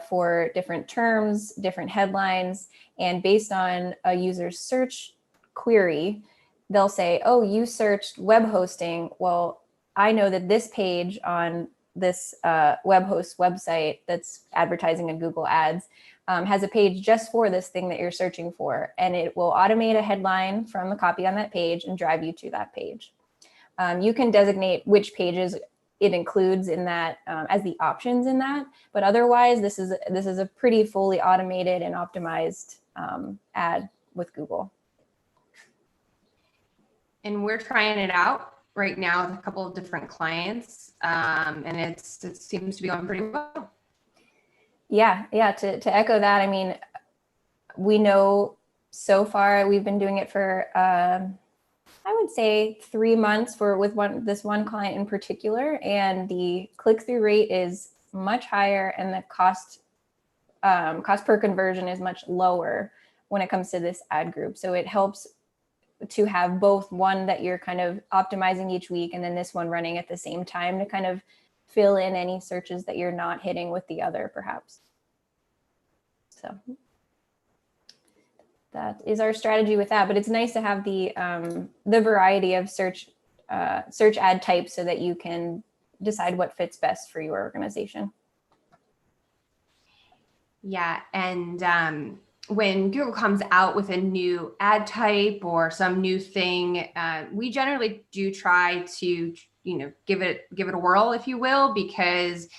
for different terms, different headlines, and based on a user's search query, they'll say, oh, you searched web hosting. Well, I know that this page on this web host website that's advertising in Google Ads has a page just for this thing that you're searching for. And it will automate a headline from the copy on that page and drive you to that page. You can designate which pages it includes in that as the options in that, but otherwise this is a pretty fully automated and optimized ad with Google. And we're trying it out right now with a couple of different clients, and it seems to be going pretty well. Yeah. To echo that, I mean, we know so far we've been doing it for I would say 3 months with this one client in particular, and the click-through rate is much higher, and the cost per conversion is much lower when it comes to this ad group. So it helps to have both one that you're kind of optimizing each week, and then this one running at the same time to kind of fill in any searches that you're not hitting with the other, perhaps. So that is our strategy with that, but it's nice to have the variety of search ad types so that you can decide what fits best for your organization. Yeah, and when Google comes out with a new ad type or some new thing, we generally do try to, give it a whirl, if you will, because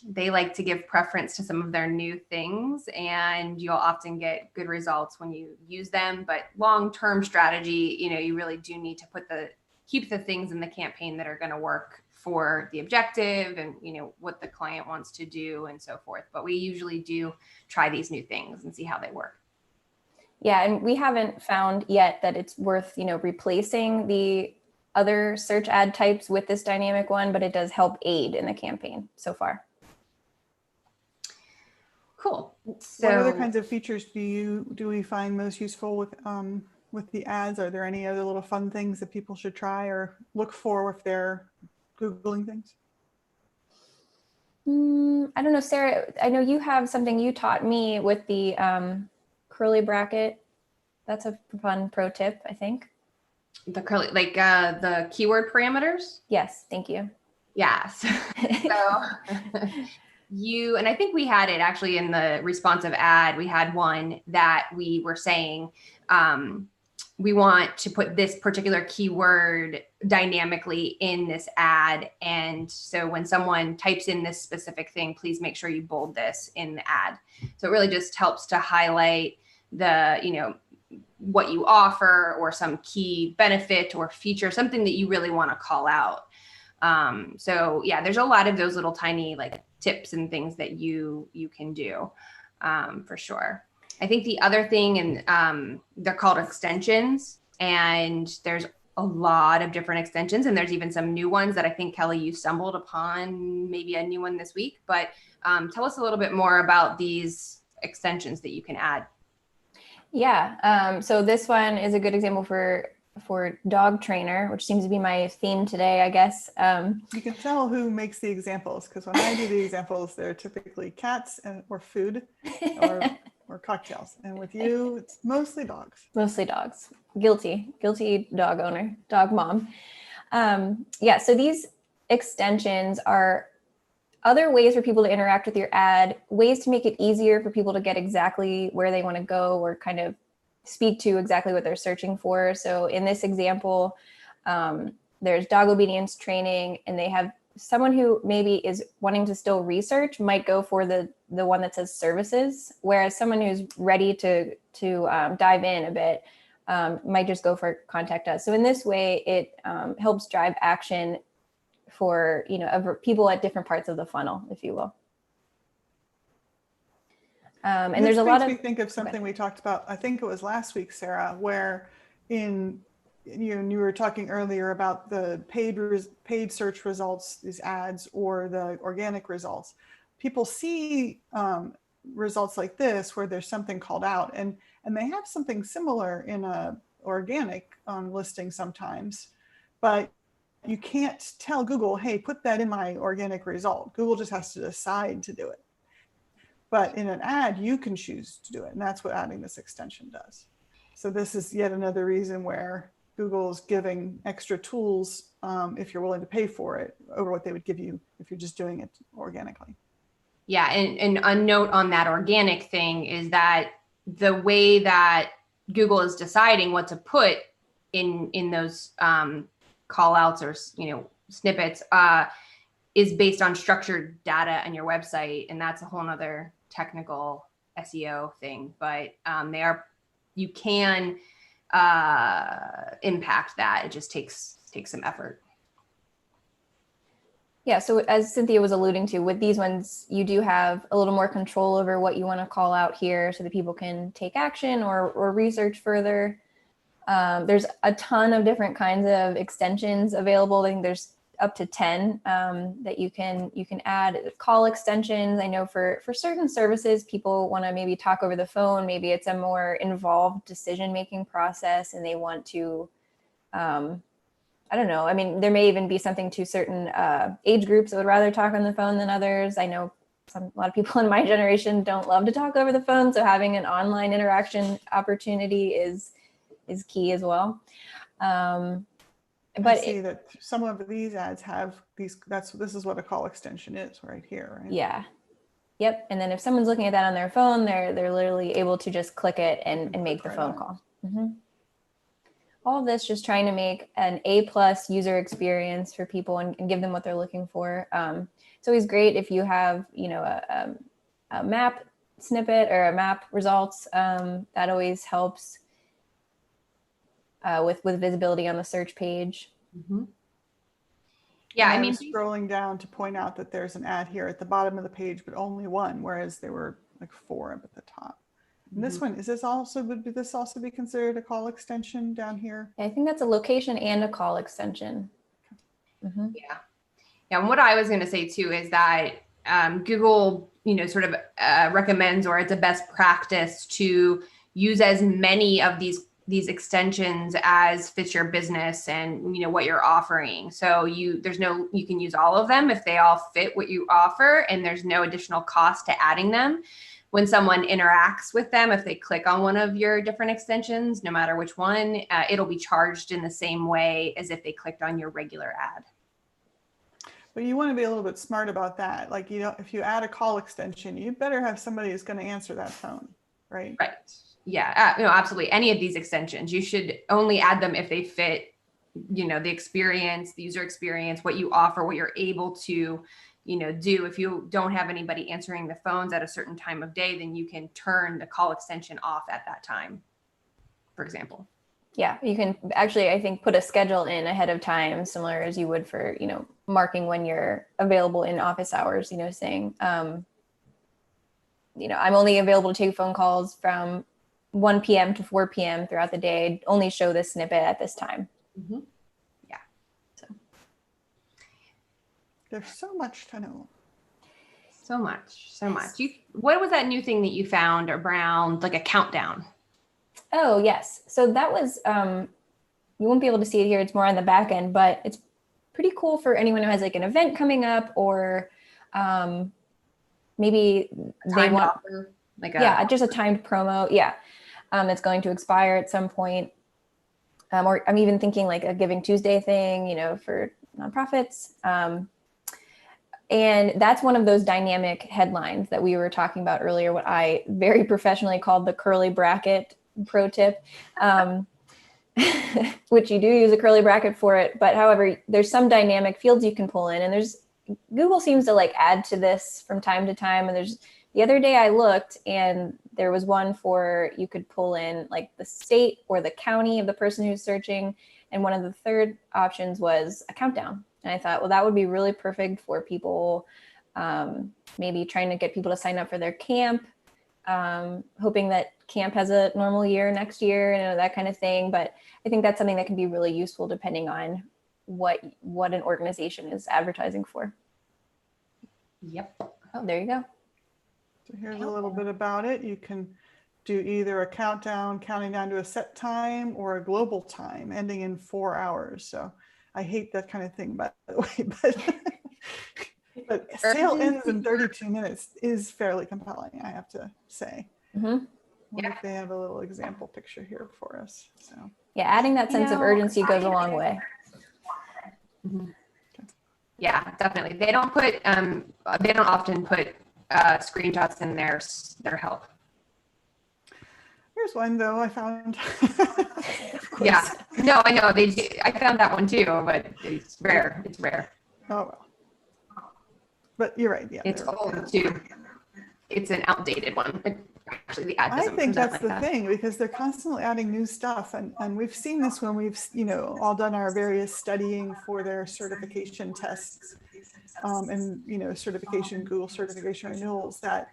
they like to give preference to some of their new things, and you'll often get good results when you use them. But long-term strategy, you really do need to keep the things in the campaign that are going to work for the objective and, what the client wants to do and so forth. But we usually do try these new things and see how they work. Yeah. And we haven't found yet that it's worth, replacing the other search ad types with this dynamic one, but it does help aid in the campaign so far. Cool. So, what other kinds of features do we find most useful with the ads? Are there any other little fun things that people should try or look for if they're Googling things? I don't know, Sarah, I know you have something you taught me with the curly bracket. That's a fun pro tip, I think. The curly, like the keyword parameters? Yes, thank you. Yes. So and I think we had it actually in the responsive ad. We had one that we were saying, we want to put this particular keyword dynamically in this ad. And so when someone types in this specific thing, please make sure you bold this in the ad. So it really just helps to highlight the, what you offer or some key benefit or feature, something that you really want to call out. So yeah, there's a lot of those little tiny like tips and things that you can do for sure. I think the other thing, and they're called extensions, and there's a lot of different extensions, and there's even some new ones that I think, Kelly, you stumbled upon, maybe a new one this week, but tell us a little bit more about these extensions that you can add. Yeah, so this one is a good example for dog trainer, which seems to be my theme today, I guess. You can tell who makes the examples, because when I do the examples, they're typically cats or food or cocktails. And with you, it's mostly dogs. Mostly dogs. Guilty dog owner, dog mom. Yeah, so these extensions are other ways for people to interact with your ad, ways to make it easier for people to get exactly where they want to go or kind of speak to exactly what they're searching for. So in this example, there's dog obedience training, and they have someone who maybe is wanting to still research might go for the one that says services, whereas someone who's ready to dive in a bit might just go for contact us. So in this way, it helps drive action for, you know, people at different parts of the funnel, if you will. And there's a lot of. Makes me think of something we talked about, I think it was last week, Sarah, where you were talking earlier about the paid search results, these ads, or the organic results. People see results like this where there's something called out, and they have something similar in a organic listing sometimes, but you can't tell Google, hey, put that in my organic result. Google just has to decide to do it. But in an ad, you can choose to do it, and that's what adding this extension does. So this is yet another reason where Google's giving extra tools if you're willing to pay for it over what they would give you if you're just doing it organically. Yeah, and a note on that organic thing is that the way that Google is deciding what to put in those call outs or, you know, snippets is based on structured data on your website, and that's a whole nother technical SEO thing. But you can impact that. It just takes some effort. Yeah, so as Cynthia was alluding to, with these ones, you do have a little more control over what you want to call out here so that people can take action or research further. There's a ton of different kinds of extensions available. I think there's up to 10 that you can add. Call extensions. I know for certain services, people want to maybe talk over the phone. Maybe it's a more involved decision-making process and they want to, I don't know. I mean, there may even be something to certain age groups that would rather talk on the phone than others. I know a lot of people in my generation don't love to talk over the phone. So having an online interaction opportunity is key as well. But I see that some of these ads have these, this is what a call extension is right here, right? Yeah. Yep. And then if someone's looking at that on their phone, they're literally able to just click it and make the phone call. Mm-hmm. All of this just trying to make an A+ user experience for people and give them what they're looking for. It's always great if you have, you know, a map snippet or a map results. That always helps with visibility on the search page. Mm-hmm. Yeah, I mean, scrolling down to point out that there's an ad here at the bottom of the page, but only one, whereas there were like 4 up at the top. And this one, would this also be considered a call extension down here? I think that's a location and a call extension. Mm-hmm. Yeah. Yeah. And what I was going to say too is that Google, you know, sort of recommends, or it's a best practice to use as many of these extensions as fits your business and, you know, what you're offering. So you can use all of them if they all fit what you offer, and there's no additional cost to adding them. When someone interacts with them, if they click on one of your different extensions, no matter which one, it'll be charged in the same way as if they clicked on your regular ad. But you want to be a little bit smart about that. Like, you know, if you add a call extension, you better have somebody who's going to answer that phone, right? Right. Yeah, no, absolutely. Any of these extensions, you should only add them if they fit, you know, the experience, the user experience, what you offer, what you're able to, you know, do. If you don't have anybody answering the phones at a certain time of day, then you can turn the call extension off at that time, for example. Yeah, you can actually, I think, put a schedule in ahead of time, similar as you would for, you know, marking when you're available in office hours, you know, saying, you know, I'm only available to take phone calls from 1 p.m. to 4 p.m. throughout the day. Only show this snippet at this time. Mm-hmm. Yeah. So there's so much to know. So much. What was that new thing that you found around, like a countdown? Oh, yes. So that was, you won't be able to see it here. It's more on the back end, but it's pretty cool for anyone who has like an event coming up, or maybe they want, offer, just a timed promo. Yeah. That's going to expire at some point. Or I'm even thinking like a Giving Tuesday thing, you know, for nonprofits. And that's one of those dynamic headlines that we were talking about earlier, what I very professionally called the curly bracket pro tip, which you do use a curly bracket for it. But however, there's some dynamic fields you can pull in, and Google seems to like add to this from time to time. And the other day I looked and there was one for, you could pull in like the state or the county of the person who's searching. And one of the third options was a countdown. And I thought, well, that would be really perfect for people, maybe trying to get people to sign up for their camp, hoping that camp has a normal year next year, that kind of thing. But I think that's something that can be really useful depending on what an organization is advertising for. Yep. Oh, there you go. So here's a little bit about it. You can do either a countdown counting down to a set time or a global time ending in 4 hours. So I hate that kind of thing, by the way, but sale ends in 32 minutes is fairly compelling, I have to say. Mm-hmm. What if they have a little example picture here for us? So yeah, adding that sense of urgency goes a long way. Mm-hmm. Yeah, definitely. They don't often put screenshots in their help. Here's one though I found. Yeah, no, I know they do. I found that one too, but it's rare. It's rare. Oh well. But you're right. Yeah, it's old too. It's an outdated one. Actually, the ad I think that's like the that. thing, because they're constantly adding new stuff, and we've seen this when we've all done our various studying for their certification tests, and certification, Google certification renewals, that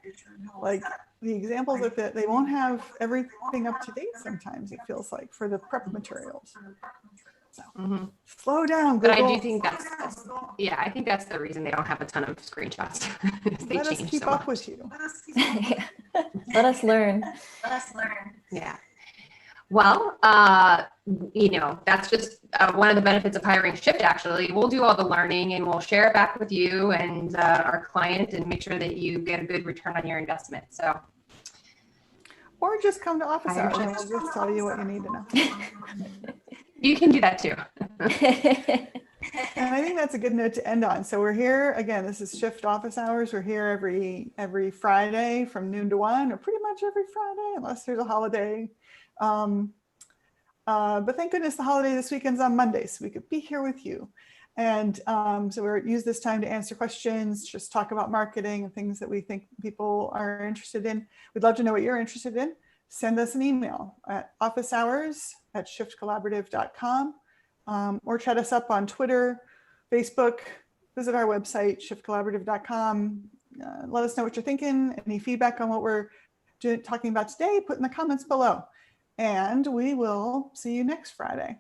like the examples of that, they won't have everything up to date sometimes, it feels like, for the prep materials. So slow down, Google. But I do think I think that's the reason they don't have a ton of screenshots. Let us keep up with you. Let us learn. Yeah. Well, that's just one of the benefits of hiring Shift, actually. We'll do all the learning and we'll share it back with you and our client and make sure that you get a good return on your investment. So, or just come to office hours and we'll just tell you what you need to know. You can do that too. And I think that's a good note to end on. So we're here again. This is Shift Office Hours. We're here every Friday from noon to 1, or pretty much every Friday, unless there's a holiday. But thank goodness the holiday this weekend's on Monday, so we could be here with you. And so we're use this time to answer questions, just talk about marketing and things that we think people are interested in. We'd love to know what you're interested in. Send us an email at officehours@shiftcollaborative.com, or chat us up on Twitter, Facebook, visit our website, shiftcollaborative.com. Let us know what you're thinking. Any feedback on what we're talking about today, put in the comments below. And we will see you next Friday.